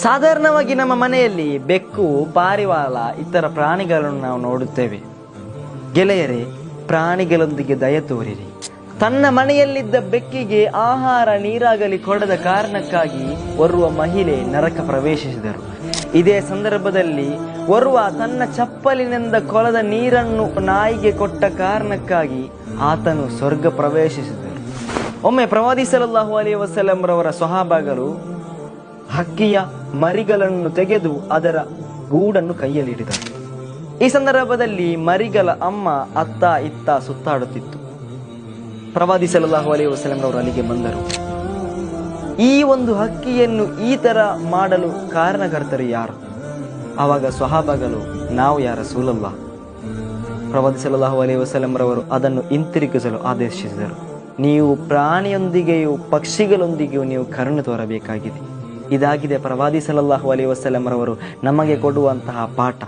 ಸಾಧಾರಣವಾಗಿ ನಮ್ಮ ಮನೆಯಲ್ಲಿ ಬೆಕ್ಕು, ಪಾರಿವಾಳ ಇತರ ಪ್ರಾಣಿಗಳನ್ನು ನಾವು ನೋಡುತ್ತೇವೆ. ಗೆಳೆಯರೇ, ಪ್ರಾಣಿಗಳೊಂದಿಗೆ ದಯ ತೋರಿರಿ. ತನ್ನ ಮನೆಯಲ್ಲಿದ್ದ ಬೆಕ್ಕಿಗೆ ಆಹಾರ ನೀರಾಗಲಿ ಕೊಡದ ಕಾರಣಕ್ಕಾಗಿ ಓರ್ವ ಮಹಿಳೆ ನರಕ ಪ್ರವೇಶಿಸಿದರು. ಇದೇ ಸಂದರ್ಭದಲ್ಲಿ ಓರ್ವ ತನ್ನ ಚಪ್ಪಲಿನಿಂದ ಕೊಳದ ನೀರನ್ನು ನಾಯಿಗೆ ಕೊಟ್ಟ ಕಾರಣಕ್ಕಾಗಿ ಆತನು ಸ್ವರ್ಗ ಪ್ರವೇಶಿಸಿದರು. ಒಮ್ಮೆ ಪ್ರವಾದಿ ಸಲ್ಲಲ್ಲಾಹು ಅಲೈಹಿ ವಸಲ್ಲಂ ರವರ ಸ್ವಹಾಬಾಗಳು ಹಕ್ಕಿಯ ಮರಿಗಳನ್ನು ತೆಗೆದು ಅದರ ಗೂಡನ್ನು ಕೈಯಲ್ಲಿ ಹಿಡಿದರು. ಈ ಸಂದರ್ಭದಲ್ಲಿ ಮರಿಗಳ ಅಮ್ಮ ಅತ್ತ ಇತ್ತ ಸುತ್ತಾಡುತ್ತಿತ್ತು. ಪ್ರವಾದಿ ಸಲ್ಲಲ್ಲಾಹು ಅಲೈಹಿ ವಸಲ್ಲಂ ರವರು ಅಲ್ಲಿಗೆ ಬಂದರು. ಈ ಒಂದು ಹಕ್ಕಿಯನ್ನು ಈ ತರ ಮಾಡಲು ಕಾರಣಕರ್ತರು ಯಾರು? ಆವಾಗ ಸ್ವಹಾಬಗಳು, ನಾವು ಯಾರ ರಸೂಲಲ್ಲಾಹ್. ಪ್ರವಾದಿ ಸಲ್ಲಲ್ಲಾಹು ಅಲೈಹಿ ವಸಲ್ಲಂ ರವರು ಅದನ್ನು ಹಿಂತಿರುಗಿಸಲು ಆದೇಶಿಸಿದರು. ನೀವು ಪ್ರಾಣಿಯೊಂದಿಗೆಯೂ ಪಕ್ಷಿಗಳೊಂದಿಗೆಯೂ ನೀವು ಕರುಣೆ ತೋರಬೇಕಾಗಿದೆ. ಇದಾಗಿದೆ ಪ್ರವಾದಿ ಸಲ್ಲಲ್ಲಾಹು ಅಲೈಹಿ ವಸಲ್ಲಂ ರವರು ನಮಗೆ ಕೊಡುವಂತಹ ಪಾಠ.